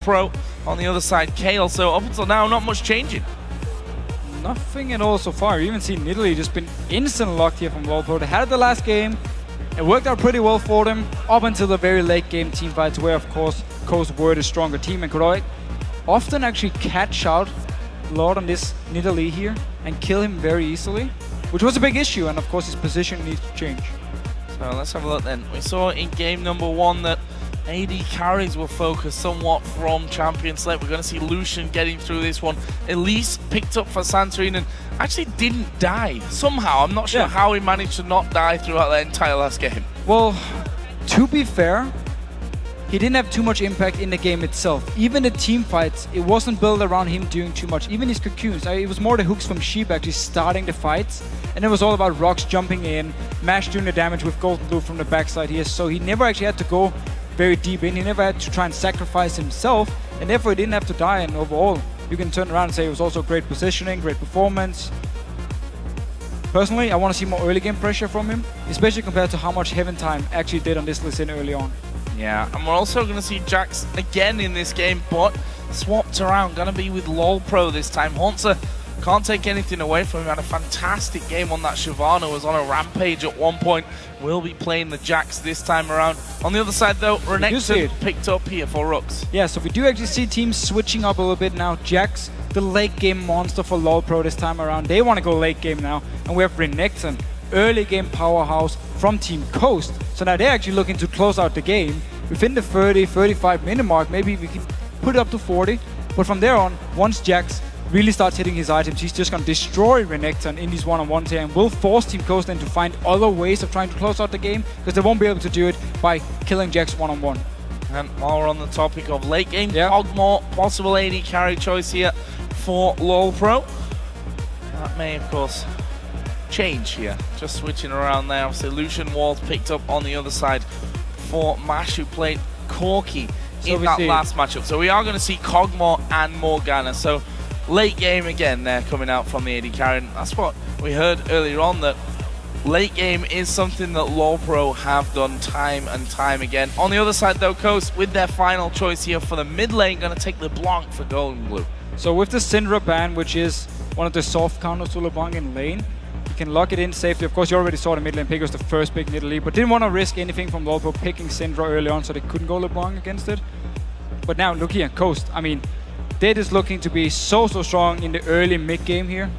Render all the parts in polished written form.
Pro. On the other side, Kale. So up until now, not much changing. Nothing at all so far. You even seen Italy just been instant locked here from LoLPro. They had it the last game. It worked out pretty well for them up until the very late game team fights, where of course Coast were the stronger team and could often actually catch out Lord on this Nidalee here and kill him very easily, which was a big issue, and of course his position needs to change. So let's have a look then. We saw in game number 1 that AD carries will focus somewhat from Champion Select. We're going to see Lucian getting through this one. Elise picked up for Santorini and actually didn't die. Somehow, I'm not sure how he managed to not die throughout the entire last game. Well, to be fair, he didn't have too much impact in the game itself. Even the team fights, it wasn't built around him doing too much. Even his cocoons, it was more the hooks from Sheep actually starting the fights. And it was all about Rocks jumping in, Mash doing the damage with Golden Blue from the backside here. So he never actually had to go very deep in. He never had to try and sacrifice himself, and therefore he didn't have to die. And overall, you can turn around and say it was also great positioning, great performance. Personally, I want to see more early game pressure from him, especially compared to how much Heaven Time actually did on this Lee Sin early on. Yeah, and we're also going to see Jax again in this game, but swapped around. Going to be with LoLPro this time. Hauntzer can't take anything away from him. Had a fantastic game on that Shyvana. Was on a rampage at one point. Will be playing the Jax this time around. On the other side, though, Renekton picked up here for Rux. Yeah, so we do actually see teams switching up a little bit now. Jax, the late game monster for LoLPro this time around. They want to go late game now. And we have Renekton, early game powerhouse from Team Coast. So now they're actually looking to close out the game within the 30-35 minute mark. Maybe we can put it up to 40. But from there on, once Jax really starts hitting his items, he's just going to destroy Renekton in these one-on-ones here and will force Team Coast then to find other ways of trying to close out the game, because they won't be able to do it by killing Jax one-on-one. And while we're on the topic of late game, Kog'Maw, possible AD carry choice here for LoLPro. That may, of course, change here. Just switching around there. Obviously, Lucian Walls picked up on the other side for Mash, who played Corki in that last matchup. So we are going to see Kog'Maw and Morgana. So late game again there coming out from the AD carry. And that's what we heard earlier on, that late game is something that LoLPro have done time and time again. On the other side though, Coast with their final choice here for the mid lane, going to take LeBlanc for Golden Blue. So with the Syndra ban, which is one of the soft counters to LeBlanc in lane, you can lock it in safely. Of course, you already saw the mid lane pick was the first pick in Italy, but didn't want to risk anything from LoLPro picking Syndra early on, so they couldn't go LeBlanc against it. But now look here, Coast, I mean, they're just looking to be so strong in the early mid game here.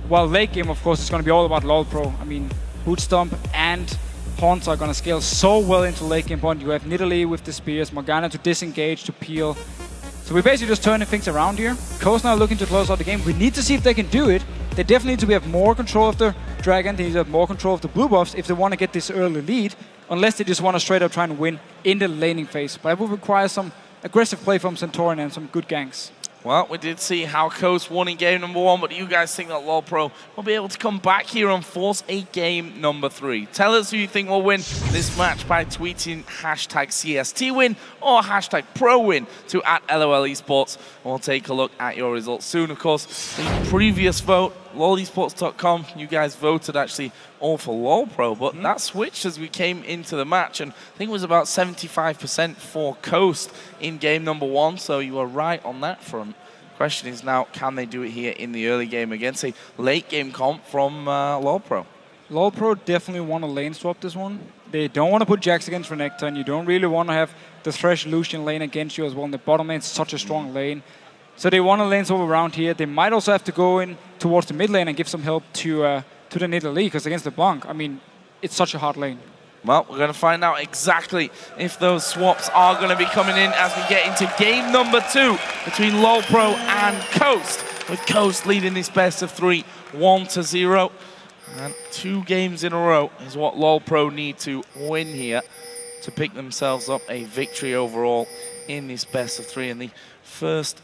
While late game, of course, is going to be all about LoLPro. I mean, Bootstomp and Haunts are going to scale so well into late game point. You have Nidalee with the spears, Morgana to disengage, to peel. So we're basically just turning things around here. Coast now looking to close out the game. We need to see if they can do it. They definitely need to have more control of the Dragon. They need to have more control of the blue buffs if they want to get this early lead. Unless they just want to straight up try and win in the laning phase. But it will require some aggressive play from Santorin and some good ganks. Well, we did see how Coast won in game number 1, but do you guys think that LoLPro will be able to come back here and force a game number 3? Tell us who you think will win this match by tweeting #CSTWin or #ProWin to @LOLEsports. We'll take a look at your results soon. Of course, the previous vote, lolesports.com, you guys voted actually all for LoLPro, but that switched as we came into the match, and I think it was about 75% for Coast in game number 1, so you were right on that front. Question is now, can they do it here in the early game against a late game comp from LoLPro? LoLPro definitely want to lane swap this one. They don't want to put Jax against Renekton. You don't really want to have the Thresh Lucian lane against you as well. And the bottom lane is such a strong lane. So they want to lane swap around here. They might also have to go in towards the mid lane and give some help to the Nidalee, because against LeBlanc, I mean, it's such a hard lane. Well, we're going to find out exactly if those swaps are going to be coming in as we get into game number 2 between LoLPro and Coast, with Coast leading this best of 3, 1-0. And 2 games in a row is what LoLPro need to win here to pick themselves up a victory overall in this best of 3 and the first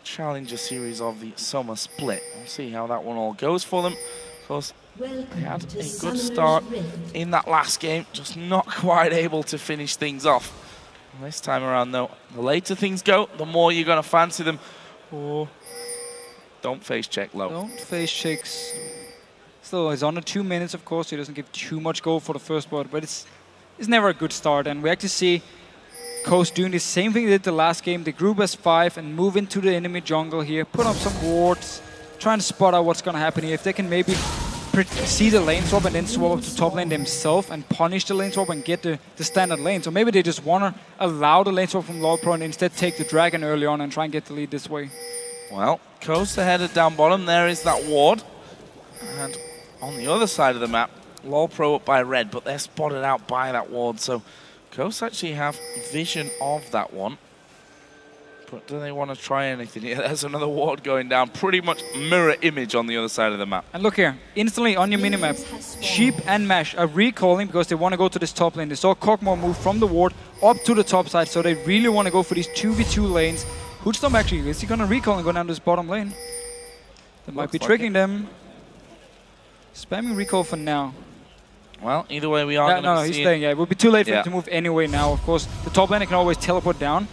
Challenger Series of the summer split. We'll see how that one all goes for them. Of course, they had a good start in that last game, just not quite able to finish things off. And this time around, though, the later things go, the more you're going to fancy them. Oh, don't face check low. Don't face checks. Still, he's under 2 minutes, of course. He doesn't give too much go for the first board, but it's never a good start. And we actually see Coast doing the same thing they did the last game. They group as 5 and move into the enemy jungle here. Put up some wards. Try and spot out what's going to happen here. If they can maybe see the lane swap and then swap up to top lane themselves and punish the lane swap and get the standard lane. So maybe they just want to allow the lane swap from LoLPro and instead take the dragon early on and try and get the lead this way. Well, Coast are headed down bottom. There is that ward. And on the other side of the map, LoLPro up by red, but they're spotted out by that ward. So Coast actually have vision of that one. But do they want to try anything? Yeah, there's another ward going down. Pretty much mirror image on the other side of the map. And look here, instantly on your minimap, Sheep and Mash are recalling because they want to go to this top lane. They saw Kog'Maw move from the ward up to the top side, so they really want to go for these 2v2 lanes. Hoodstorm actually, is he going to recall and go down this bottom lane? That might be tricking them. Spamming recall for now. Well, either way, we are going to No, he's staying. Yeah, it would be too late for him to move anyway now. Of course, the top laner can always teleport down.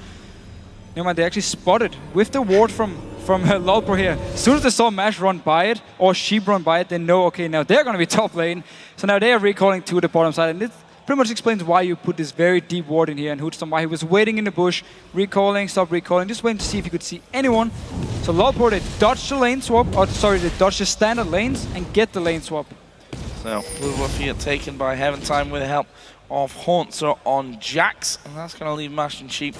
Never mind, they actually spotted with the ward from LoLPro here. As soon as they saw Mash run by it or Sheep run by it, they know, okay, now they're going to be top lane. So now they are recalling to the bottom side. And it pretty much explains why you put this very deep ward in here and Hoodstorm, why he was waiting in the bush, recalling, stop recalling, just waiting to see if he could see anyone. So LoLPro, they dodged the lane swap, or sorry, they dodged the standard lanes and get the lane swap. So Blue Buff here taken by Heaventime with the help of Hauntzer on Jax. And that's going to leave Mash and Sheep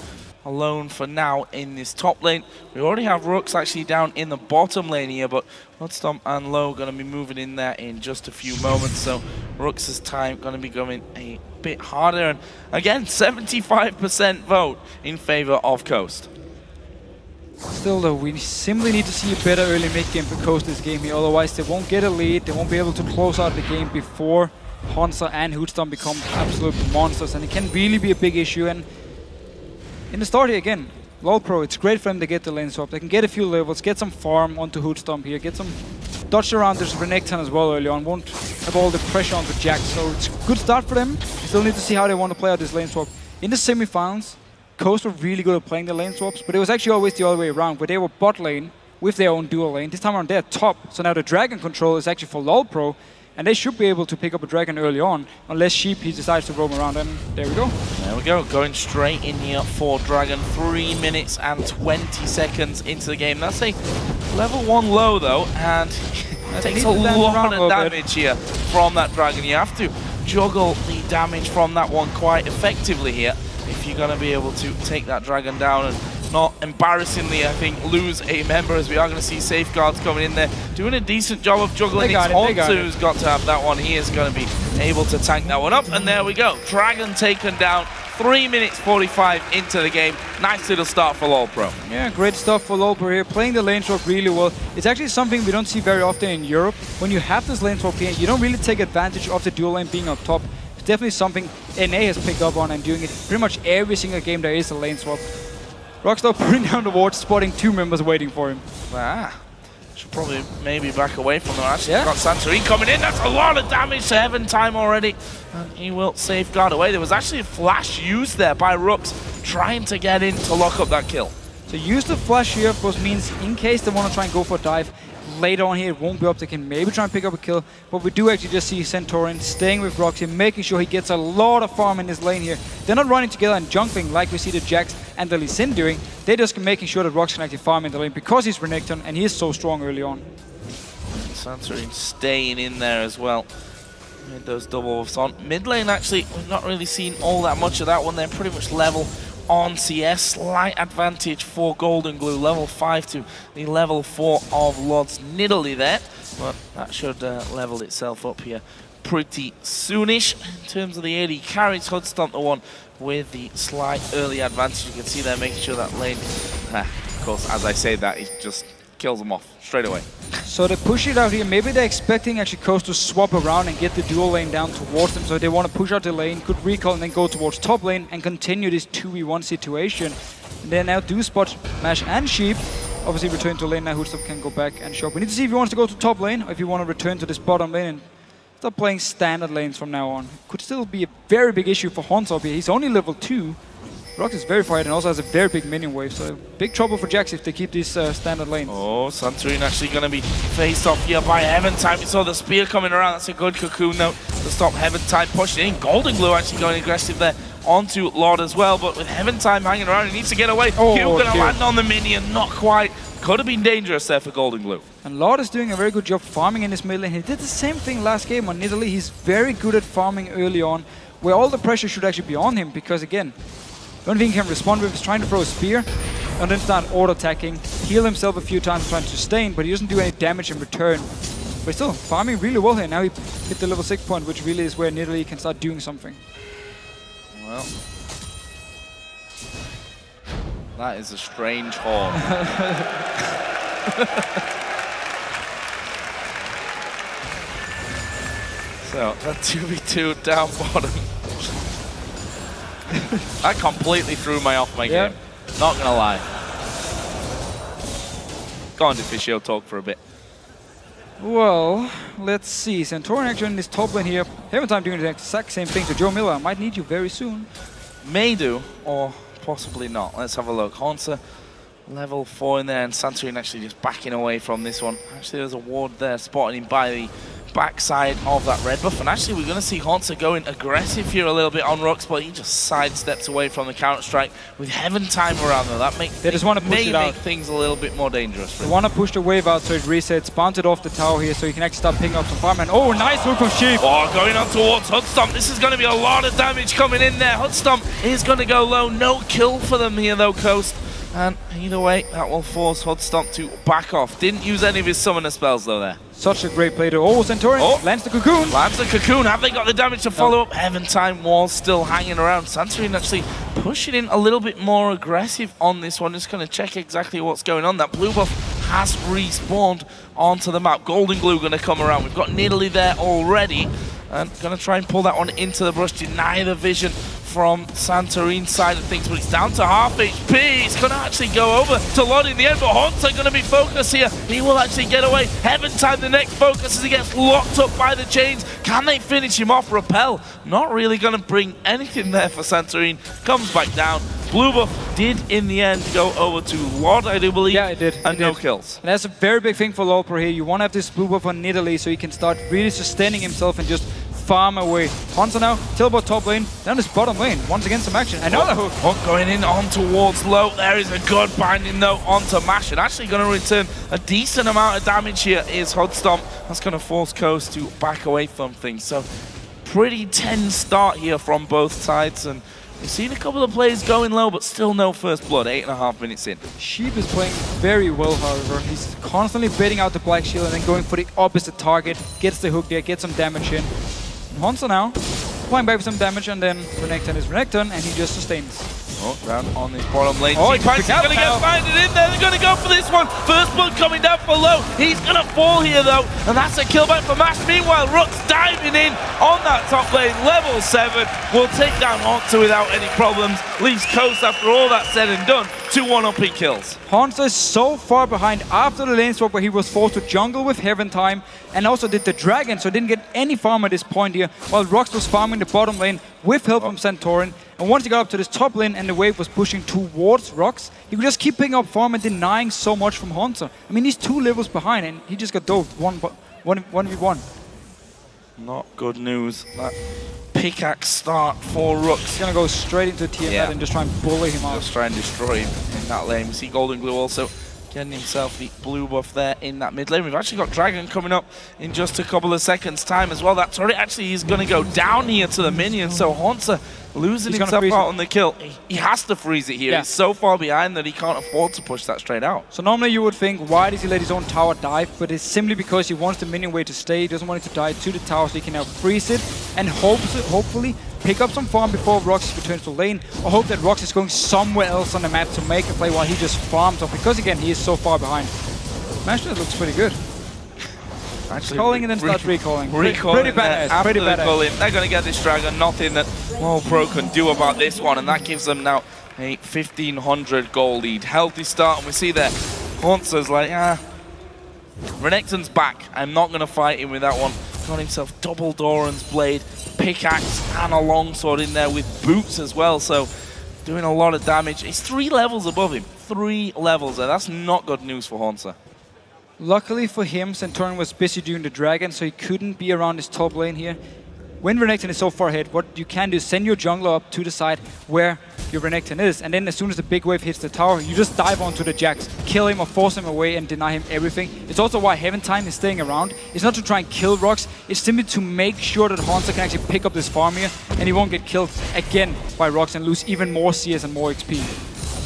alone for now in this top lane. We already have Rooks actually down in the bottom lane here, but Hoodstorm and Low going to be moving in there in just a few moments. So Rooks' time going to be going a bit harder. And again, 75% vote in favor of Coast. Still though, we simply need to see a better early mid game for Coast this game here. Otherwise, they won't get a lead. They won't be able to close out the game before Hauntzer and Hoodstorm become absolute monsters. And it can really be a big issue. And in the start here again, LoLPro, it's great for them to get the lane swap. They can get a few levels, get some farm onto Hoodstorm here, get some dodge around this Renekton as well early on. Won't have all the pressure onto Jax, so it's a good start for them. Still need to see how they want to play out this lane swap. In the semifinals, Coast were really good at playing the lane swaps, but it was actually always the other way around, where they were bot lane with their own dual lane. This time around, they're top, so now the dragon control is actually for LoLPro, and they should be able to pick up a dragon early on, unless Sheep he decides to roam around, and there we go. There we go, going straight in here for Dragon. 3 minutes and 20 seconds into the game. That's a level 1 low though, and it takes a lot of damage here from that Dragon. You have to juggle the damage from that one quite effectively here if you're going to be able to take that Dragon down and not embarrassingly, I think, lose a member, as we are going to see Safeguards coming in there, doing a decent job of juggling. It's Hauntzer who's got to have that one. He is going to be able to tank that one up, and there we go. Dragon taken down, 3 minutes 45 into the game. Nice little start for LoLPro. Yeah, great stuff for LoLPro here, playing the lane swap really well. It's actually something we don't see very often in Europe. When you have this lane swap here, you don't really take advantage of the dual lane being up top. It's definitely something NA has picked up on and doing it pretty much every single game there is a lane swap. Rockstar putting down the ward, spotting 2 members waiting for him. Should probably maybe back away from them. Actually, got Santorini coming in. That's a lot of damage to Heaventime already. And he will safeguard away. There was actually a flash used there by Rooks, trying to get in to lock up that kill. So use the flash here, of course, means in case they want to try and go for a dive, later on here it won't be up. They can maybe try and pick up a kill. But we do actually just see Centurion staying with Roxy, making sure he gets a lot of farm in this lane here. They're not running together and jungling like we see the Jax and the Lee Sin doing. They're just making sure that Rox can actually farm in the lane because he's Renekton and he is so strong early on. Santorin staying in there as well. Made those double buffs on. Mid lane, actually, we've not really seen all that much of that one. They're pretty much level on CS. Slight advantage for Golden Glue. Level 5 to the level 4 of Lodz Nidalee there. But that should level itself up here pretty soonish. In terms of the AD carries, Hoodstorm the one with the slight early advantage. You can see there making sure that lane, of course, as I say that, it just kills them off straight away. So they push it out here. Maybe they're expecting actually Coast to swap around and get the dual lane down towards them. So they want to push out the lane, could recall and then go towards top lane and continue this 2v1 situation. And they now do spot Mash and Sheep. Obviously return to lane now. Hoodstorm can go back and shop. We need to see if he wants to go to top lane or if he want to return to this bottom lane and start playing standard lanes from now on. Could still be a very big issue for Hauntzer here. He's only level 2. Rox is very far ahead and also has a very big minion wave, so big trouble for Jax if they keep these standard lanes. Oh, Santorin actually going to be faced off here by Heaventime. We saw the spear coming around. That's a good cocoon note to stop Heaventime pushing in. Golden Glue actually going aggressive there onto Lord as well, but with Heaven Time hanging around, he needs to get away. Oh, Q gonna Q. land on the minion, not quite. Could have been dangerous there for Golden Glue. And Lord is doing a very good job farming in his mid lane. He did the same thing last game on Nidalee. He's very good at farming early on, where all the pressure should actually be on him, because again, the only thing he can respond with is trying to throw a spear and then start auto-attacking, heal himself a few times trying to sustain, but he doesn't do any damage in return. But still, farming really well here. Now he hit the level 6 point, which really is where Nidalee can start doing something. Well, that is a strange horn. So, that 2v2 down bottom. That completely threw me off my game. Not gonna lie. Go on, Deficio, talk for a bit. Well, let's see. Santorin actually in this top lane here. Heaven Time doing the exact same thing. So Joe Miller, I might need you very soon. May do, or possibly not. Let's have a look. Haunter, level 4 in there, and Santorin actually just backing away from this one. Actually, there's a ward there spotting him by the backside of that red buff, and actually we're going to see Haunter going aggressive here a little bit on Rux, but he just sidesteps away from the counter-strike with Heaven Time around though. That makes they just want to push it out. Make things a little bit more dangerous. They want to push the wave out so it resets, bounce it off the tower here so you can actually start picking up some farm. And oh, nice hook from Sheep! Oh, going on towards Hudstomp. This is going to be a lot of damage coming in there. Hudstomp is going to go low. No kill for them here though, Coast. And either way, that will force Hudstomp to back off. Didn't use any of his summoner spells though there. Such a great play to Santorin lands the cocoon. Lands the cocoon. Have they got the damage to follow up? Heaven Time was still hanging around. Santorin actually pushing in a little bit more aggressive on this one. Just going to check exactly what's going on. That blue buff has respawned onto the map. Golden Glue going to come around. We've got Nidalee there already. And going to try and pull that one into the brush. Deny the vision from Santorin's side of things, but it's down to half HP. He's going to actually go over to Lord in the end, but Haunter going to be focused here. He will actually get away. Heaven Time, the next focus as he gets locked up by the chains. Can they finish him off? Repel, not really going to bring anything there for Santorin. Comes back down. Blue buff did in the end go over to Lord, I do believe. Yeah, it did. And no kills. And that's a very big thing for Lord Pro here. You want to have this blue buff on Nidalee so he can start really sustaining himself and just farm away. Haunter now, teleport top lane, down this bottom lane. Once again, some action. Another hook. Hook going in on towards low. There is a good binding though onto Mash. And actually going to return a decent amount of damage here is Hudstomp. That's going to force Coast to back away from things. So pretty tense start here from both sides. And we've seen a couple of players going low, but still no first blood. 8.5 minutes in. Sheep is playing very well, however. He's constantly baiting out the Black Shield and then going for the opposite target. Gets the hook there, gets some damage in. Haunter now, applying back for some damage, and then Renekton is Renekton, and he just sustains. Oh, down on this bottom lane. Oh, he's going to get binded in there. They're going to go for this one. First blood coming down for low. He's going to fall here, though, and that's a kill back for Mash. Meanwhile, Rux diving in on that top lane. Level 7 will take down Haunter without any problems. Leaves Coast, after all that's said and done, 2-1 up in kills. Haunter is so far behind after the lane swap where he was forced to jungle with Heaven Time and also did the Dragon, so didn't get any farm at this point here, while Rux was farming the bottom lane with help from Santorin. And once he got up to this top lane and the wave was pushing towards Rux, he could just keep picking up farm and denying so much from Haunter. I mean, he's 2 levels behind and he just got dove 1v1. Not good news. That pickaxe start for Rux. He's gonna go straight into Tiamat and just try and bully him out. Just try and destroy him in that lane. We see Golden Glue also getting himself the blue buff there in that mid lane. We've actually got Dragon coming up in just a couple of seconds time as well. That turret actually is going to go down here to the minion, so Haunter losing himself out on the kill. He has to freeze it here. Yeah. He's so far behind that he can't afford to push that straight out. So normally you would think, why does he let his own tower die? But it's simply because he wants the minion wave to stay. He doesn't want it to die to the tower, so he can now freeze it and hopefully pick up some farm before Roxas returns to lane, or hope that Roxas is going somewhere else on the map to make a play while he just farms off, because again, he is so far behind. Mashnet looks pretty good. Actually, calling and then starts recalling. Pretty badass. After Pretty the badass. call in, they're going to get this Dragon. Nothing that Pro can do about this one, and that gives them now a 1,500 gold lead. Healthy start, and we see that Haunter's like, Renekton's back. I'm not going to fight him with that one. Got himself double Doran's blade, pickaxe, and a longsword in there with boots as well. So doing a lot of damage. He's 3 levels above him. 3 levels there. That's not good news for Haunter. Luckily for him, Santorin was busy doing the Dragon, so he couldn't be around his top lane here. when Renekton is so far ahead, what you can do is send your jungler up to the side where your Renekton is, and then as soon as the big wave hits the tower, you just dive onto the Jax, kill him or force him away and deny him everything. It's also why Heaventime is staying around. It's not to try and kill Rox, it's simply to make sure that Hauntzer can actually pick up this farm here, and he won't get killed again by Rox and lose even more CS and more XP.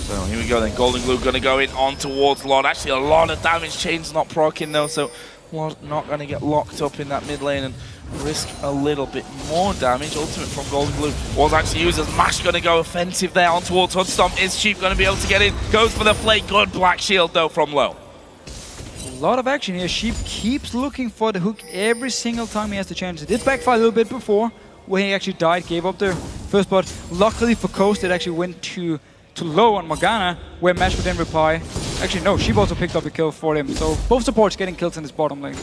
So here we go then, Golden Glue going to go in on towards Lord. Actually a lot of damage, Chain's not proccing though, so Lord not going to get locked up in that mid lane and risk a little bit more damage. Ultimate from Golden Glue was actually used as Mash going to go offensive there on towards Hoodstomp. Is Sheep going to be able to get in? Goes for the flake, good Black Shield though from Low. A lot of action here. Sheep keeps looking for the hook every single time he has the chance. It did backfire a little bit before, where he actually died, gave up the first blood. Luckily for Coast, it actually went to Low on Morgana, where Mash would then reply. Actually, no, Sheep also picked up a kill for him. So both supports getting kills in this bottom lane.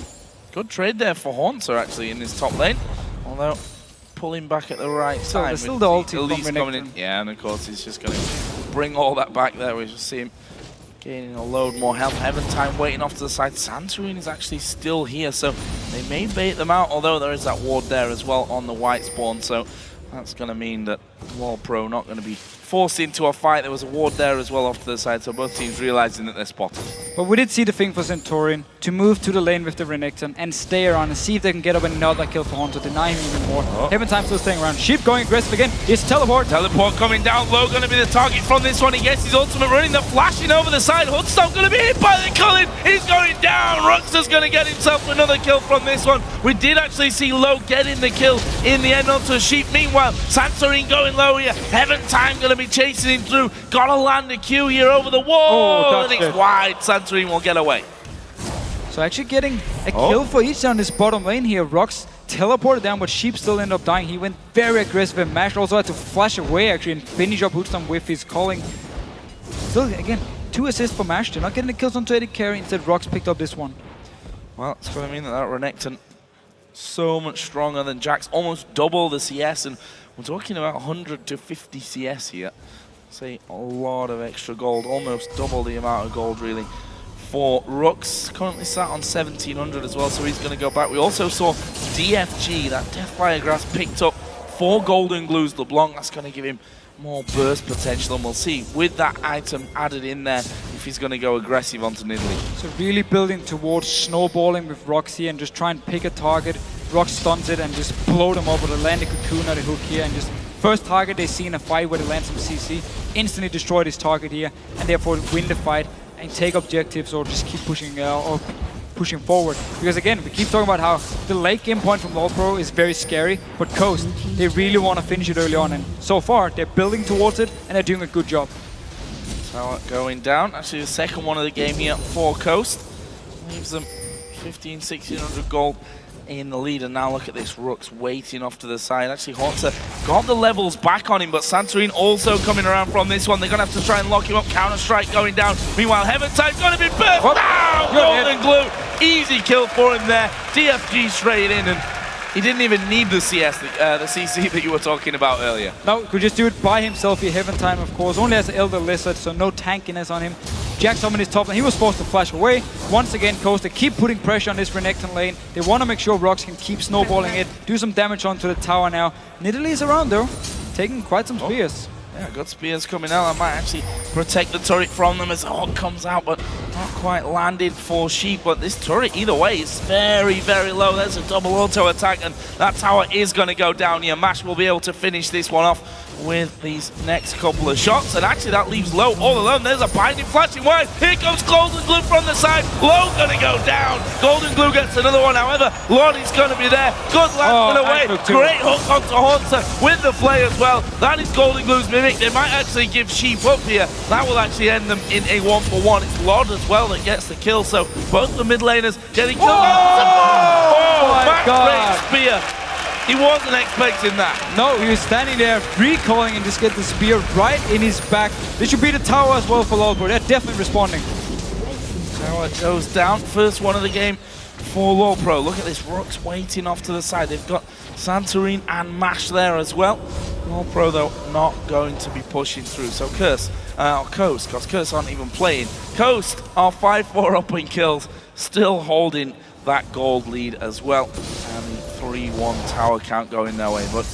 Good trade there for Hauntzer actually in this top lane. Although, pulling back at the right time. There's still the ulti Elise from coming in. Yeah, and of course he's just going to bring all that back there. We just see him gaining a load more health. Heaventime waiting off to the side. Santorini is actually still here, so they may bait them out, although there is that ward there as well on the white spawn. So that's going to mean that LoL Pro not going to be forced into a fight. There was a ward there as well off to the side, so both teams realizing that they're spotted. But we did see the thing for Centurion to move to the lane with the Renekton and stay around and see if they can get up another kill for Haunter, deny him even more. Heaventime still staying around. Sheep going aggressive again. It's teleport. Teleport coming down low, going to be the target from this one. He gets his ultimate running, the flashing over the side. Hoodstomp going to be hit by the Cullen. He's going down. Ruxa's going to get himself another kill from this one. We did actually see Low getting the kill in the end onto a Sheep. Meanwhile, Santorini going low here. Heaventime going to be chasing him through. Got to land a Q here over the wall. And it's wide. Santorini will get away. So actually getting a kill for each on this bottom lane here. Rux teleported down, but Sheep still ended up dying. He went very aggressive, and Mash also had to flash away actually and finish up Hoodstomp with his calling. Still, again, 2 assists for Mash. They're not getting the kills onto AD carry. Instead, Rux picked up this one. Well, it's going to mean that Renekton so much stronger than Jax, almost double the CS, and we're talking about 100 to 50 CS here. Say a lot of extra gold, almost double the amount of gold really. For Rux, currently sat on 1700 as well, so he's going to go back. We also saw DFG, that Deathfire Grass, picked up 4 Golden Glues LeBlanc. That's going to give him more burst potential, and we'll see with that item added in there if he's going to go aggressive onto Nidalee. So really building towards snowballing with Roxy and just try and pick a target. Rux stuns it and just blow them up with a landing cocoon at the hook here, and just first target they see in a fight where they land some CC, instantly destroy this target here, and therefore win the fight and take objectives or just keep pushing forward. Because again, we keep talking about how the late game point from LoL Pro is very scary, but Coast, they really want to finish it early on, and so far they're building towards it and they're doing a good job. Tower going down, actually the second one of the game here for Coast. Leaves them 1600 gold in the lead, and now look at this, Rux waiting off to the side. Actually, Haunter got the levels back on him, but Santorini also coming around from this one. They're going to have to try and lock him up. Counter-Strike going down. Meanwhile, Heaventime's going to be burst down! Golden Glue, easy kill for him there. DFG straight in, and he didn't even need the CS, the CC that you were talking about earlier. No, could just do it by himself here. Heaventime, of course, only has Elder Lizard, so no tankiness on him. Jax up in his top lane, he was forced to flash away. Once again, Coast, they keep putting pressure on this Renekton lane. They want to make sure Rux can keep snowballing it, do some damage onto the tower now. Nidalee is around though, taking quite some spears. Yeah, good spears coming out. That might actually protect the turret from them as the Hawk comes out, but not quite landed for Sheep. But this turret, either way, is very, very low. There's a double auto attack, and that tower is going to go down here. Mash will be able to finish this one off with these next couple of shots, and actually that leaves Low all alone. There's a binding flashing wide. Here comes Golden Glue from the side. Low gonna go down. Golden Glue gets another one. However, Lordy's gonna be there. Good land away. Great hook onto Haunter with the play as well. That is Golden Glue's mimic. They might actually give Sheep up here. That will actually end them in a 1-for-1. It's Lord as well that gets the kill, so both the mid laners getting killed. Back spear. He wasn't expecting that. No, he was standing there, recalling, and just get the spear right in his back. This should be the tower as well for LoL Pro. They're definitely responding. Tower goes down. First one of the game for LoL Pro. Look at this, Rux waiting off to the side. They've got Santorini and Mash there as well. LoL Pro, though, not going to be pushing through. So Coast, because Curse aren't even playing. Coast are 5-4 up in kills, still holding that gold lead as well. And 3-1 tower count going their way. But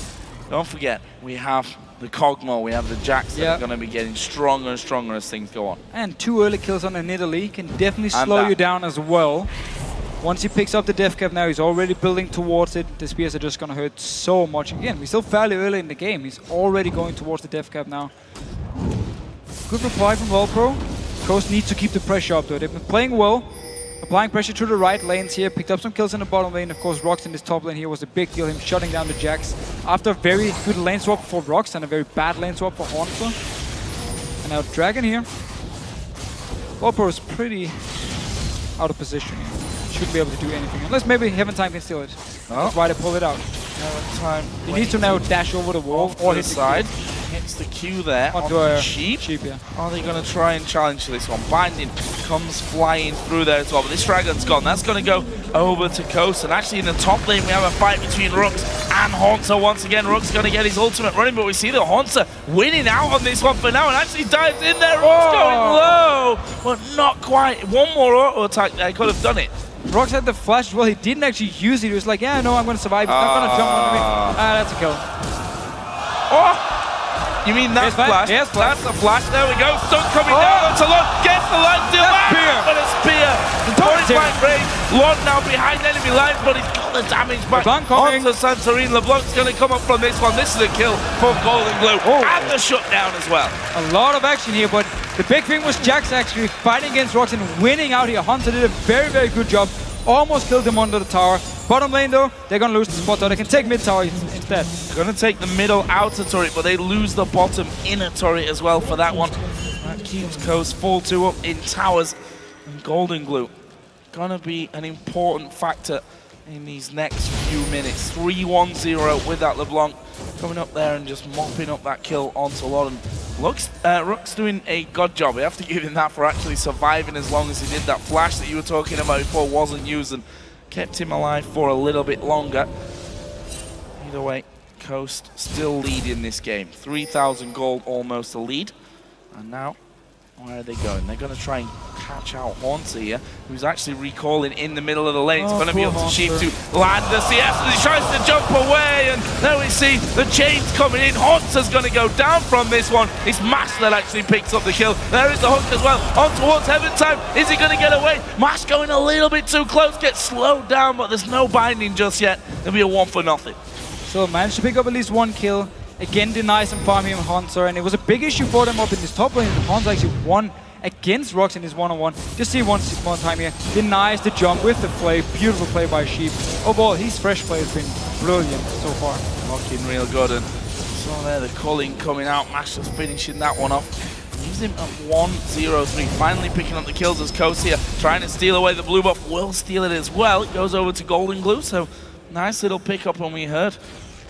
don't forget, we have the Kog'Maw, we have the Jax that are going to be getting stronger and stronger as things go on. And 2 early kills on the Nidalee can definitely slow you down as well. Once he picks up the Death Cap now, he's already building towards it. The spears are just going to hurt so much. Again, we're still fairly early in the game. He's already going towards the Death Cap now. Good reply from Lolpro. Coast needs to keep the pressure up though. They've been playing well, applying pressure to the right lanes here. Picked up some kills in the bottom lane. Of course, Rox in this top lane here was a big deal. Him shutting down the Jax after a very good lane swap for Rox and a very bad lane swap for Haunter. And now Dragon here. Lolpro is pretty out of position here. Shouldn't be able to do anything unless maybe Heaven Time can steal it. That's why they pull it out. Heaven Time. He needs to now dash over the wall or hit the side. Hits the Q there onto the Sheep. Yeah. Are they going to try and challenge this one? Binding comes flying through there as well, but this Dragon's gone. That's going to go over to Coast. And actually in the top lane, we have a fight between Rux and Haunter once again. Rux going to get his ultimate running, but we see the Haunter winning out on this one for now and actually dives in there. Rux going low, but not quite. One more auto attack there could have done it. Rox had the flash as well. He didn't actually use it. He was like, yeah, no, I'm going to survive. He's not going to jump onto me. That's a kill. Oh! You mean that flash? Yes, flash. That's a flash. There we go. Stun coming down onto Lon. Gets the line still back. But a spear. Point blank range. Lon now behind enemy lines, but he's got the damage back. Onto Santorini. LeBlanc's going to come up from this one. This is a kill for Golden Glue. And the shutdown as well. A lot of action here, but the big thing was Jax actually fighting against Rox and winning out here. Hunter did a very, very good job. Almost killed him under the tower. Bottom lane though, they're going to lose the spot though. They can take mid tower instead. They're going to take the middle outer turret, but they lose the bottom inner turret as well for that one. That keeps Coast 4-2 up in towers. And Golden Glue going to be an important factor in these next few minutes. 3-1-0 with that LeBlanc coming up there and just mopping up that kill onto Lodden. Rook's doing a god job. We have to give him that for actually surviving as long as he did. That flash that you were talking about before wasn't used and kept him alive for a little bit longer. Either way, Coast still leading this game. 3,000 gold, almost a lead. And now, where are they going? They're going to try and catch out Haunter here, who's actually recalling in the middle of the lane. He's going to be able to Sheep to land the CS. He tries to jump away, and now we see the chains coming in. Haunter's going to go down from this one. It's Mash that actually picks up the kill. There is the hook as well. On towards Heaven Time. Is he going to get away? Mash going a little bit too close. Gets slowed down, but there's no binding just yet. There'll be a 1-for-0. So managed to pick up at least one kill. Again, denies some farming on Haunter, and it was a big issue for them up in this top lane. Haunter actually won against Rox in his one-on-one. Just see one time here. Denies the jump with the play. Beautiful play by Sheep. Overall, his fresh play has been brilliant so far. Looking real good, and so there the culling coming out. Mash just finishing that one off. Leaves him at 1-0-3. Finally picking up the kills as Coast here, trying to steal away the blue buff. Will steal it as well. It goes over to Golden Glue, so nice little pickup when we heard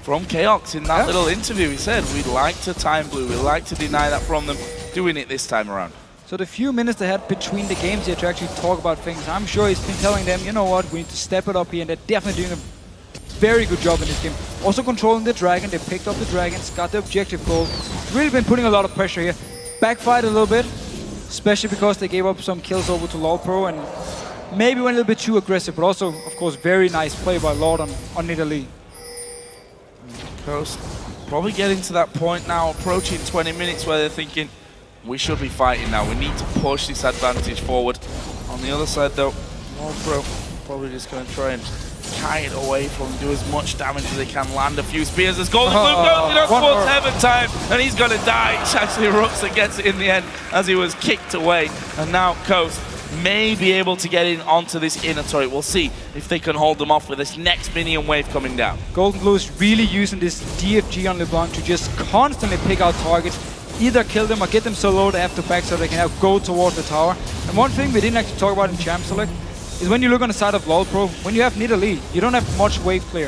from Kaox in that little interview. He said, we'd like to time blue, we'd like to deny that from them, doing it this time around. So the few minutes they had between the games here to actually talk about things, I'm sure he's been telling them, you know what, we need to step it up here, and they're definitely doing a very good job in this game. Also controlling the Dragon, they picked up the Dragons, got the objective goal. Really been putting a lot of pressure here. Backfired a little bit, especially because they gave up some kills over to Lolpro and maybe went a little bit too aggressive, but also, of course, very nice play by Lord on Nidalee. Coast probably getting to that point now, approaching 20 minutes where they're thinking, we should be fighting now. We need to push this advantage forward. On the other side though, Lolpro probably just going to try and carry it away from, do as much damage as they can, land a few spears as Golden Glue goes in towards Heaven Time, and he's going to die. It's actually Rux that gets it in the end as he was kicked away. And now Coast may be able to get in onto this inner turret. We'll see if they can hold them off with this next minion wave coming down. Golden Glue is really using this DFG on LeBlanc to just constantly pick out targets, either kill them or get them so low they have to back so they can now go towards the tower. And one thing we didn't actually talk about in Champ Select is when you look on the side of Lolpro, when you have Nidalee, you don't have much wave clear.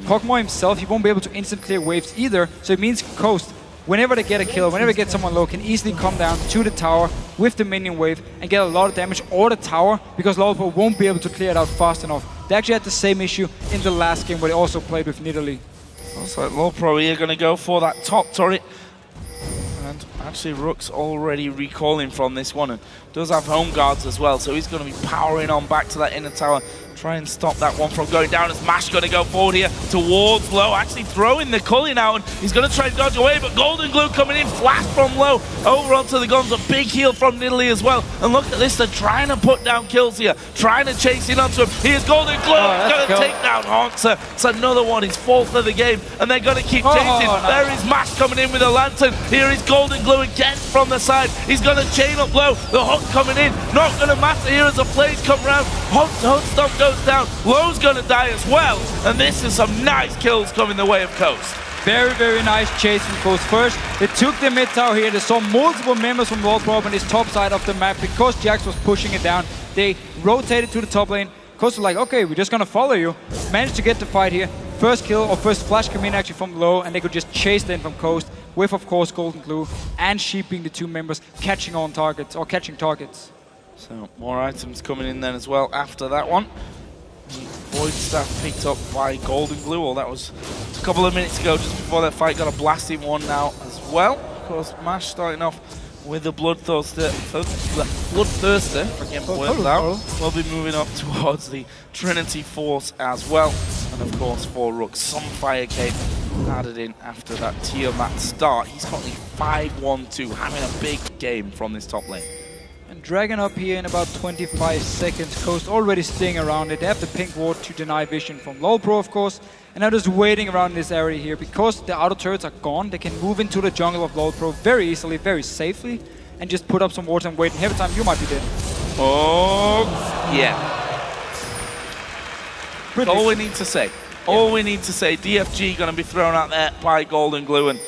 Kog'Maw himself, he won't be able to instant clear waves either, so it means Coast, whenever they get a kill, whenever they get someone low, can easily come down to the tower with the minion wave and get a lot of damage, or the tower, because Lolpro won't be able to clear it out fast enough. They actually had the same issue in the last game where they also played with Nidalee. Looks like Lolpro here going to go for that top turret. And actually Rook's already recalling from this one and does have home guards as well, so he's going to be powering on back to that inner tower. try and stop that one from going down. As Mash going to go forward here towards Low, actually throwing the Culling out, and he's going to try and dodge away, but Golden Glue coming in flash from Low over onto the guns. A big heal from Nidalee as well. And look at this, they're trying to put down kills here, trying to chase in onto him. Here's Golden Glue, going to take down Hauntzer. It's another one, his fourth of the game, and they're going to keep chasing. There is Mash coming in with a lantern. Here is Golden Glue again from the side. He's going to chain up Low. The hook coming in, not going to matter here as the plays come around. Hunt goes down. Low's going to die as well. And this is some nice kills coming the way of Coast. Very, very nice chase from Coast. First, they took the mid tower here. They saw multiple members from LoLPro on his top side of the map because Jax was pushing it down. They rotated to the top lane. Coast was like, okay, we're just going to follow you. Managed to get the fight here. First kill, or first flash come in actually from Low, and they could just chase them from Coast with, of course, Golden Glue and Sheep being the two members catching on targets, or catching targets. So, more items coming in then as well after that one. The Void Staff picked up by Golden Glue. Well, that was a couple of minutes ago, just before that fight. Got a blasting one now as well. Of course, Mash starting off with the Bloodthirster. Again, worked out. We'll be moving up towards the Trinity Force as well. And of course, for Rook, some Fire Cape added in after that Tiamat start. He's currently 5-1-2, having a big game from this top lane. And Dragon up here in about 25 seconds. Coast already staying around it. They have the pink ward to deny vision from LoLPro, of course. And now just waiting around this area here. Because the outer turrets are gone, they can move into the jungle of LoLPro very easily, very safely. And just put up some wards and wait. And every time you might be dead. Oh, yeah. All we need to say. All we need to say. DFG going to be thrown out there by Golden Glue. And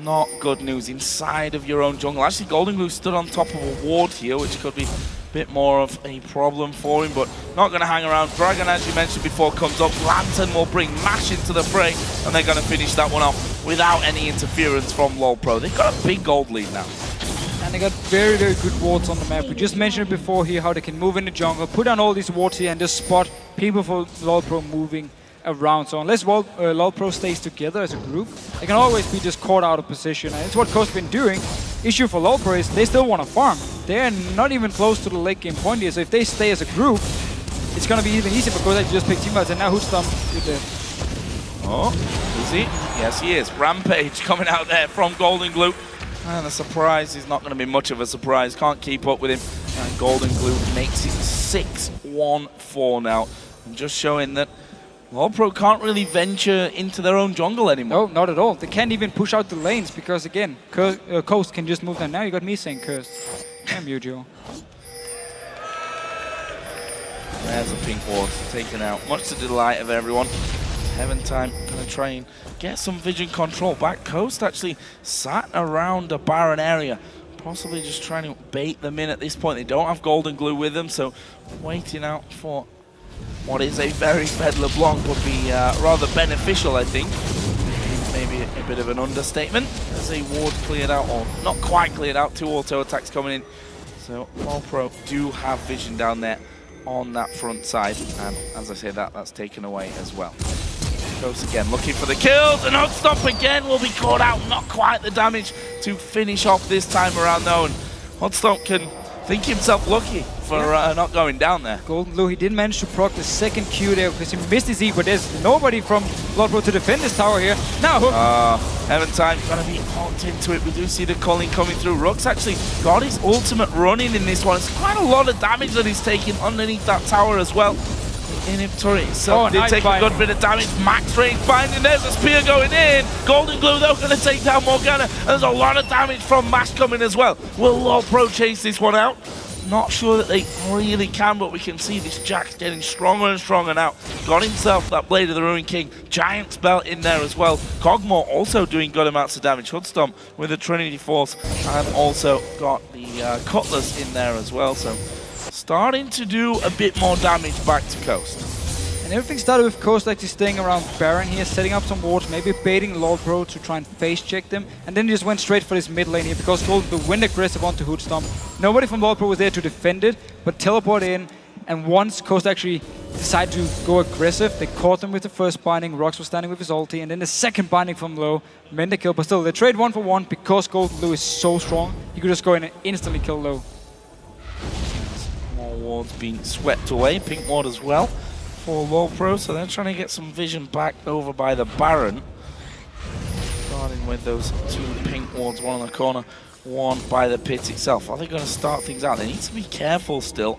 not good news inside of your own jungle. Actually, Golden Glue stood on top of a ward here, which could be a bit more of a problem for him, but not going to hang around. Dragon, as you mentioned before, comes up. Lantern will bring Mash into the fray, and they're going to finish that one off without any interference from LoLPro. They've got a big gold lead now. And they got very, very good wards on the map. We just mentioned it before here how they can move in the jungle, put down all these wards here, and just spot people for LoLPro moving around. So unless LoLPro stays together as a group, they can always be just caught out of position. And it's what Coast been doing. Issue for LoLPro is they still want to farm. They're not even close to the late game point here. So if they stay as a group, it's going to be even easier because they just pick teammates. And now Hoodstomp is there. Oh, is he? Yes, he is. Rampage coming out there from Golden Glue. And a surprise is not going to be much of a surprise. Can't keep up with him. And Golden Glue makes it 6-1-4 now. And just showing that LoLPro can't really venture into their own jungle anymore. No, not at all. They can't even push out the lanes because, again, Coast can just move them. Now you got me saying cursed. Damn you, Joe. There's a pink ward taken out. Much to the delight of everyone. Heaven Time going to try and get some vision control back. Coast actually sat around the Baron area, possibly just trying to bait them in at this point. They don't have Golden Glue with them, so waiting out for what is a very fed LeBlanc would be rather beneficial, I think. Maybe a bit of an understatement. As a ward cleared out, or not quite cleared out, 2 auto attacks coming in. So LoLPro do have vision down there on that front side, and as I say, that's taken away as well. Coast again looking for the kills, and Hudstomp again will be caught out. Not quite the damage to finish off this time around though, and Hudstomp can think himself lucky for not going down there. Golden Glue, he didn't manage to proc the second Q there because he missed his E, but there's nobody from LoLPro to defend this tower here. Now Hook. Heaven Time going to be hooked into it. We do see the calling coming through. Rook's actually got his ultimate running in this one. It's quite a lot of damage that he's taking underneath that tower as well. The inhibitor itself did take a good bit of damage. Max range binding. There's a spear going in. Golden Glue though going to take down Morgana. And there's a lot of damage from Mash coming as well. Will LoLPro chase this one out? Not sure that they really can, but we can see this Jax getting stronger and stronger now. Got himself that Blade of the Ruined King. Giant's Belt in there as well. Kog'Maw also doing good amounts of damage. Hudstomp with the Trinity Force, and also got the Cutlass in there as well. So starting to do a bit more damage back to Coast. And everything started with Coast actually staying around Baron here, setting up some wards, maybe baiting LoLPro to try and face check them, and then just went straight for this mid lane here because Golden Glue went aggressive onto Hoodstomp. Nobody from LoLPro was there to defend it, but teleport in, and once Coast actually decided to go aggressive, they caught them with the first binding. Rox was standing with his ulti, and then the second binding from Low meant the kill, but still they trade 1 for 1 because Golden Glue is so strong. You could just go in and instantly kill Low. More wards being swept away, pink ward as well. for Lowpro, so they're trying to get some vision back over by the Baron. Starting with those 2 pink wards, one on the corner, one by the pit itself. Are they going to start things out? They need to be careful still.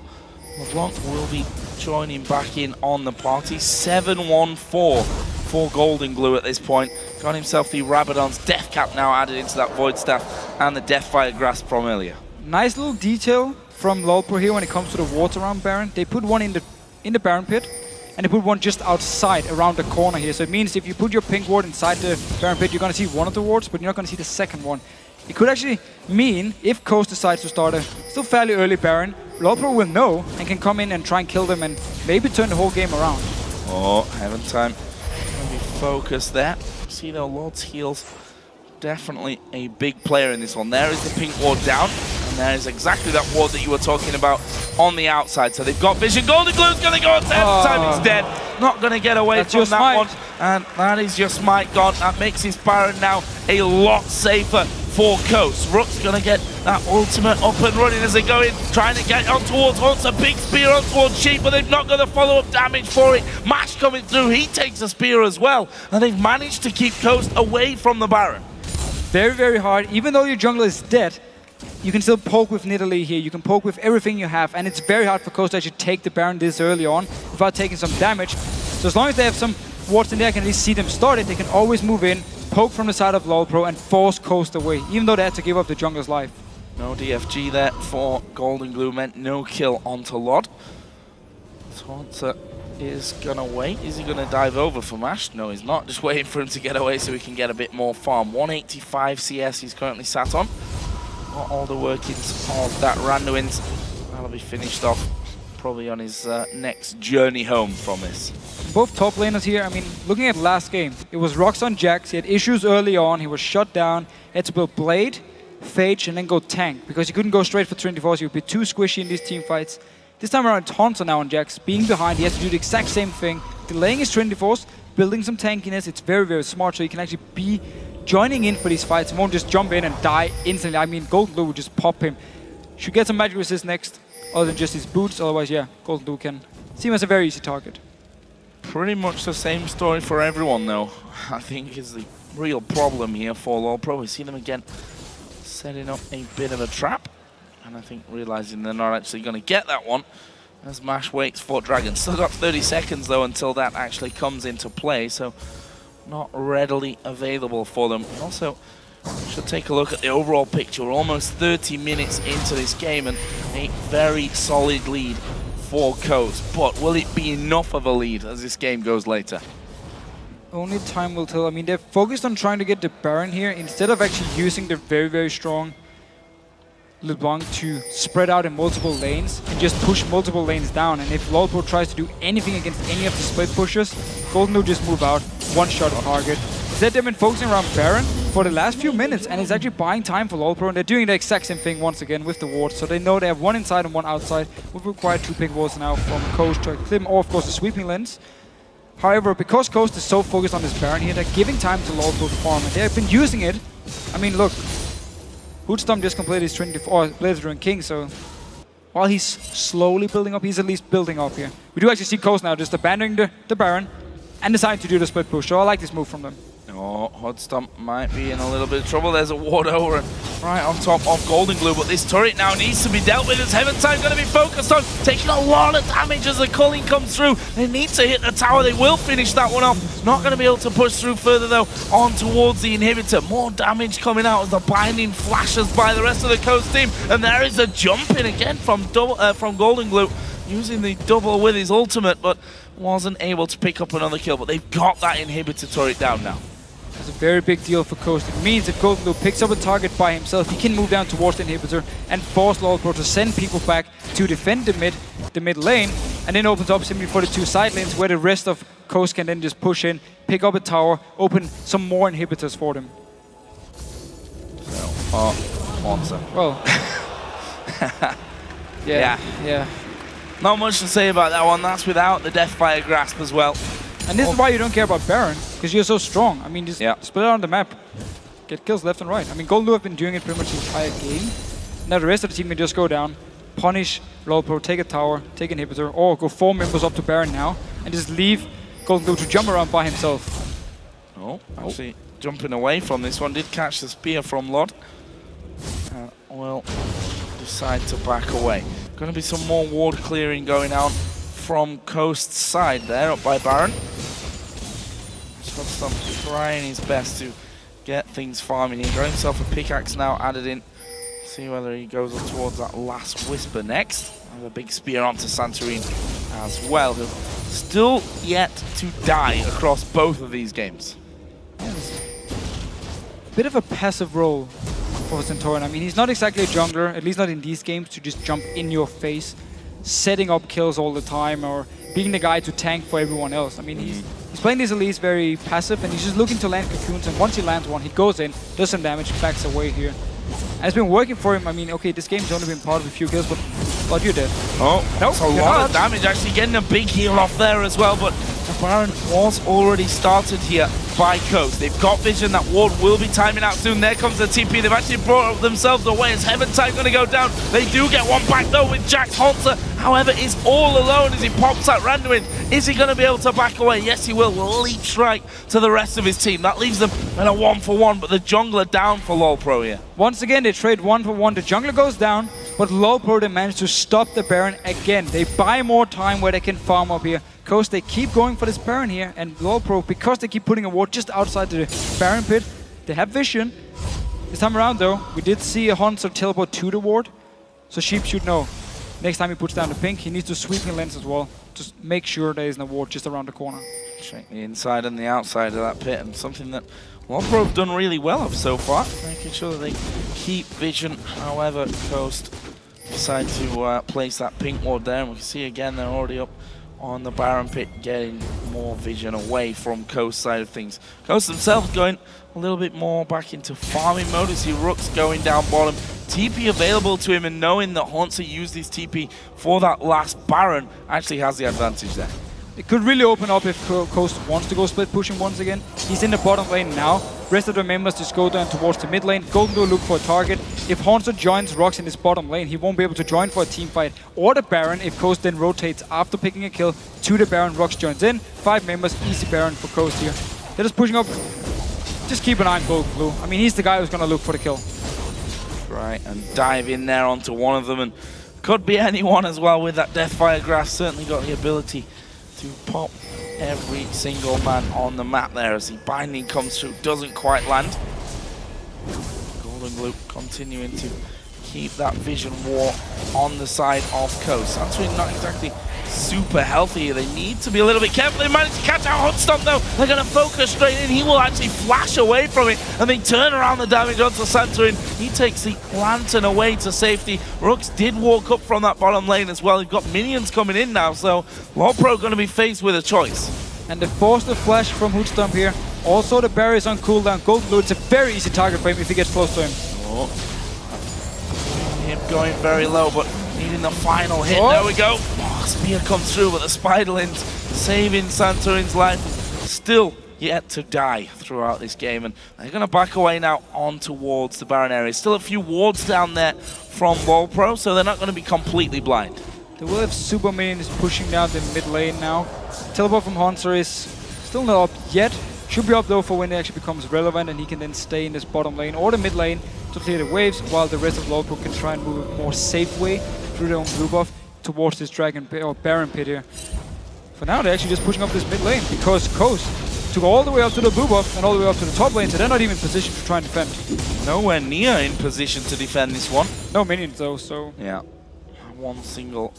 LeBlanc will be joining back in on the party. 7-1-4 for Golden Glue at this point. Got himself the Rabadon's Death Cap now added into that Void Staff and the Deathfire Grasp from earlier. Nice little detail from Lowpro here when it comes to the wards around Baron. They put one in the Baron pit, and they put one just outside around the corner here. So it means if you put your pink ward inside the Baron pit, you're going to see one of the wards, but you're not going to see the second one. It could actually mean, if Coast decides to start a still fairly early Baron, Lowpro will know and can come in and try and kill them and maybe turn the whole game around. Oh, Heaven Time. Maybe focus there. See though, Lord's Heals, definitely a big player in this one. There is the pink ward down, and there is exactly that ward that you were talking about on the outside. So they've got vision. Golden Glue's going to go on to Heaven Time. It's dead. Not going to get away from that one. And that is your smite gone. That makes his Baron now a lot safer for Coast. Rook's going to get that ultimate up and running as they go in, trying to get on towards Hunts. A big spear on towards Sheep, but they've not got the follow-up damage for it. Mash coming through. He takes a spear as well. And they've managed to keep Coast away from the Baron. Very, very hard. Even though your jungler is dead, you can still poke with Nidalee here. You can poke with everything you have. And it's very hard for Coast to actually take the Baron this early on without taking some damage. So as long as they have some wards in there, I can at least see them start it. They can always move in, poke from the side of Lowpro, and force Coast away, even though they had to give up the jungler's life. No DFG there for Golden Glue, meant no kill onto Lod. Taunter is going to wait. Is he going to dive over for Mash? No, he's not. Just waiting for him to get away so we can get a bit more farm. 185 CS he's currently sat on. Got all the workings of that Randuin's. That'll be finished off probably on his next journey home from this. Both top laners here, I mean, looking at last game, it was Rocks on Jax. He had issues early on. He was shut down. He had to build Blade, Phage, and then go tank because he couldn't go straight for 24s. He would be too squishy in these team fights. This time around, Taunter now on Jax, being behind. He has to do the exact same thing, delaying his 24s, building some tankiness. It's very, very smart, so he can actually be joining in for these fights. He won't just jump in and die instantly. I mean, Golden Glue would just pop him. Should get some magic resist next, other than just his boots. Otherwise, yeah, Golden Glue can seem as a very easy target. Pretty much the same story for everyone, though. I think is the real problem here for Lowpro. We see them again setting up a bit of a trap, and I think realizing they're not actually going to get that one as Mash waits for Dragon. Still got 30 seconds, though, until that actually comes into play, so not readily available for them. And also, should take a look at the overall picture. We're almost 30 minutes into this game, and a very solid lead for Coast, but will it be enough of a lead as this game goes later? Only time will tell. I mean, they're focused on trying to get the Baron here instead of actually using their very, very strong LeBlanc to spread out in multiple lanes and just push multiple lanes down. And if Lowpro tries to do anything against any of the split pushers, Golden will just move out, one-shot target. Instead, they've been focusing around Baron for the last few minutes, and it's actually buying time for Lowpro, and they're doing the exact same thing once again with the wards. So they know they have one inside and one outside. We've required 2 pink wards now from Coast to clip them, or of course the sweeping lens. However, because Coast is so focused on this Baron here, they're giving time to Lowpro to farm, and they've been using it. I mean, look, Hootstorm just completed his 24 Blazing King, so while he's slowly building up, he's at least building up here. We do actually see Coast now just abandoning the Baron and deciding to do the split push, so I like this move from them. Oh, Hootstorm might be in a little bit of trouble. There's a ward over right on top of Golden Glue, but this turret now needs to be dealt with as Heaven Time going to be focused on, taking a lot of damage as the culling comes through. They need to hit the tower. They will finish that one off. Not going to be able to push through further, though, on towards the inhibitor. More damage coming out as the binding flashes by the rest of the Coast team, and there is a jump in again from Golden Glue, using the double with his ultimate, but wasn't able to pick up another kill. But they've got that inhibitor turret down now. It's a very big deal for Coast. It means if Golden Glue picks up a target by himself, he can move down towards the inhibitor and force Lowpro to send people back to defend the mid lane, and then opens up simply for the 2 side lanes where the rest of Coast can then just push in, pick up a tower, open some more inhibitors for them. So, Monster. Well, yeah. Not much to say about that one. That's without the Deathfire Grasp as well. And this is why you don't care about Baron, because you're so strong. I mean, just split it on the map, get kills left and right. I mean, Golden Glue have been doing it pretty much the entire game. Now the rest of the team can just go down, punish Lowpro, take a tower, take inhibitor, or go 4 members up to Baron now, and just leave Golden Glue to jump around by himself. Oh, actually jumping away from this one. Did catch the spear from Lod. Will decide to back away. Going to be some more ward clearing going on from Coast's side there, up by Baron. Scotstomp trying his best to get things farming. He got himself a pickaxe now added in. See whether he goes up towards that last Whisper next. Have a big spear onto Santorini as well. Who still yet to die across both of these games. Bit of a passive role for Santorin. I mean, he's not exactly a jungler, at least not in these games, to just jump in your face, setting up kills all the time, or being the guy to tank for everyone else. I mean, he's playing this Elise very passive, and he's just looking to land cocoons, and once he lands one, he goes in, does some damage, backs away here. And it's been working for him. I mean, okay, this game's only been part of a few kills, but you're dead. Oh, that's a lot of damage, actually getting a big heal off there as well, but the Baron was already started here by Coast. They've got vision, that ward will be timing out soon. There comes the TP, they've actually brought themselves away. Is Heaventide going to go down? They do get one back though with Jax. Haunter, however, is all alone as he pops that Randuin. Is he going to be able to back away? Yes, he will. Leap strike to the rest of his team. That leaves them in a 1-for-1, but the jungler down for LoLPro here. Once again, they trade 1-for-1. The jungler goes down, but LoLPro, they manage to stop the Baron again. They buy more time where they can farm up here. Coast, they keep going for this Baron here, and LoLPro, because they keep putting a ward just outside the Baron pit, they have vision. This time around though, we did see a Haunter teleport to the ward, so Sheep should know. Next time he puts down the pink, he needs to sweep in lens as well, to make sure there isn't a ward just around the corner. Check the inside and the outside of that pit, and something that LoLPro have done really well of so far, making sure that they keep vision. However, Coast decide to place that pink ward there, and we can see again they're already up on the Baron pit, getting more vision away from Coast side of things. Coast themselves going a little bit more back into farming mode as he Rooks going down bottom. TP available to him, and knowing that Haunter used his TP for that last Baron actually has the advantage there. It could really open up if Coast wants to go split pushing once again. He's in the bottom lane now. Rest of the members just go down towards the mid lane. Golden Glue look for a target. If Haunter joins Rocks in his bottom lane, he won't be able to join for a team fight. Or the Baron, if Coast then rotates after picking a kill to the Baron, Rocks joins in. 5 members, easy Baron for Coast here. They're just pushing up. Just keep an eye on Golden Glue. I mean, he's the guy who's going to look for the kill. Right, and dive in there onto one of them, and could be anyone as well with that Deathfire Grasp. Certainly got the ability to pop every single man on the map there as the binding comes through, doesn't quite land. Golden Glue continuing to keep that vision war on the side of Coast. That's really not exactly super healthy here. They need to be a little bit careful. They managed to catch out Hutstomp though. They're going to focus straight in. He will actually flash away from it, and they turn around the damage onto Santorin. He takes the Lantern away to safety. Rooks did walk up from that bottom lane as well. He's got minions coming in now, so LoLPro going to be faced with a choice. And they force the flash from Hutstomp here. Also the barrier is on cooldown. Golden Glue, it's a very easy target for him if he gets close to him. Oh. Him going very low, but needing the final hit. There we go. Oh, spear comes through, but the Spiderlings saving Santorin's life. Still yet to die throughout this game, and they're going to back away now on towards the Baron area. Still a few wards down there from LoLPro, so they're not going to be completely blind. They will have super minions pushing down the mid lane now. Teleport from Haunter is still not up yet. Should be up though for when it actually becomes relevant, and he can then stay in this bottom lane or the mid lane to clear the waves, while the rest of LoLPro can try and move a more safe way through their own blue buff towards this Dragon pit, or Baron pit here. For now, they're actually just pushing up this mid lane because Coast took all the way up to the blue buff and all the way up to the top lane, so they're not even in position to try and defend. Nowhere near in position to defend this one. No minions though, so... Yeah, one single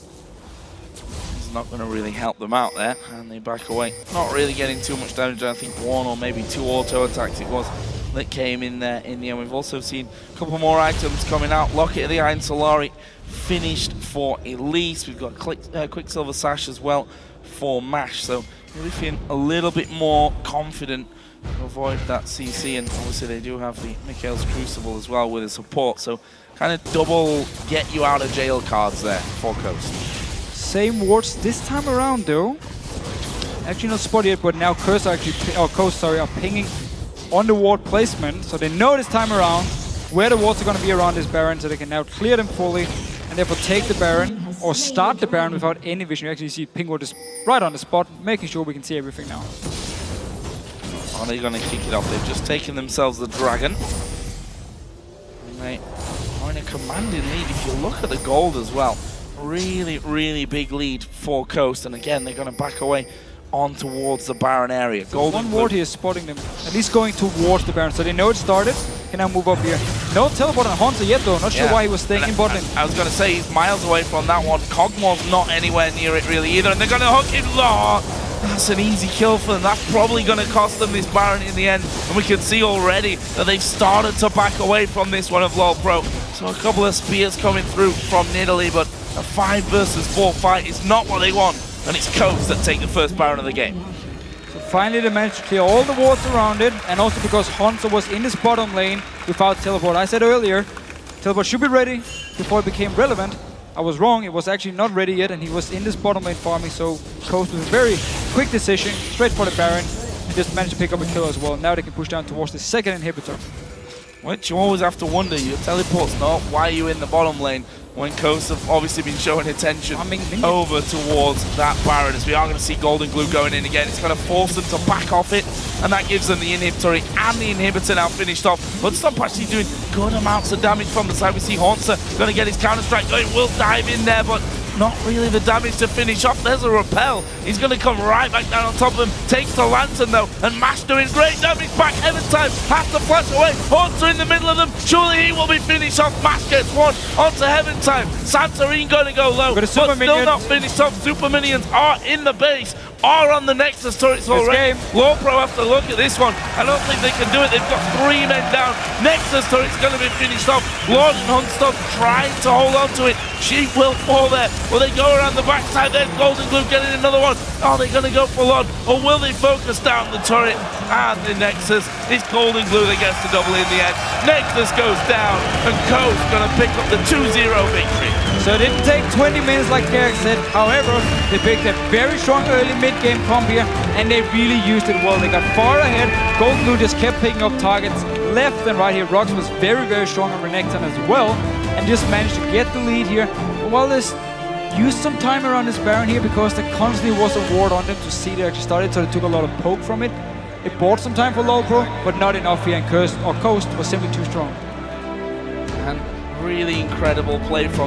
is not going to really help them out there, and they back away. Not really getting too much damage. I think 1 or maybe 2 auto attacks it was that came in there in the end. We've also seen a couple more items coming out. Locket of the Iron Solari finished for Elise. We've got Quicksilver Sash as well for Mash, so really feeling a little bit more confident to avoid that CC, and obviously they do have the Mikael's Crucible as well with a support, so kind of double get you out of jail cards there for Coast. Same wards this time around though. Actually not spotted yet, but now Coast are pinging on the ward placement, so they know this time around where the wards are going to be around this Baron, so they can now clear them fully and therefore take the Baron, or start the Baron without any vision. You actually see Pinkwood is right on the spot, making sure we can see everything now. Are they going to kick it off? They've just taken themselves the Dragon. And they are in a commanding lead. If you look at the gold as well, really, really big lead for Coast. And again, they're going to back away on towards the Baron area. One ward here is spotting them, at least going towards the Baron, so they know it started. Can now move up here. No teleport on Hansa yet though, not sure why he was staying in bot lane. I was going to say he's miles away from that one. Kog'Maw's not anywhere near it really either, and they're going to hook him. Oh, that's an easy kill for them. That's probably going to cost them this Baron in the end, and we can see already that they've started to back away from this one of LoLPro. So a couple of spears coming through from Nidalee, but a 5 versus 4 fight is not what they want. And it's Coast that take the first Baron of the game. So finally they managed to clear all the wards around it, and also because Hansa was in this bottom lane without teleport. I said earlier, teleport should be ready before it became relevant. I was wrong, it was actually not ready yet, and he was in this bottom lane farming, so Coast with a very quick decision, straight for the Baron, and just managed to pick up a kill as well. Now they can push down towards the second inhibitor. Which you always have to wonder, your teleport's not, why are you in the bottom lane? When Coast have obviously been showing attention over towards that Baron, as we are going to see Golden Glue going in again. It's going to force them to back off it, and that gives them the inhibitory and the inhibitor now finished off. But Stomp actually doing good amounts of damage from the side. We see Hansa going to get his counter-strike going, will dive in there, but not really the damage to finish off. There's a repel. He's going to come right back down on top of him. Takes the Lantern though, and Mash doing great damage back. Heaventime has to flash away. Hansa in the middle of them. Surely he will be finished off. Mash gets one onto Heaventime. Santorini going to go low, but still not finished off. Super Minions are in the base, are on the Nexus turrets already. LoLPro have to look at this one. I don't think they can do it. They've got 3 men down. Nexus turret's going to be finished off. Lord and Hunstock trying to hold on to it. She will fall there. Will they go around the backside? There's Golden Glue getting another one. Are they going to go for Lord, or will they focus down the turret and the Nexus? It's Golden Glue that gets the double in the end. Nexus goes down, and Coast going to pick up the 2-0 victory. So it didn't take 20 minutes like Derek said. However, they picked a very strong early mid-game comp here, and they really used it well. They got far ahead. Golden Glue just kept picking up targets left and right here. Rox was very, very strong on Renekton as well, and just managed to get the lead here. But while this used some time around this Baron here, because there constantly was a ward on them to see they actually started, so they took a lot of poke from it. It bought some time for LoLPro, but not enough here, and Coast was simply too strong. And really incredible play from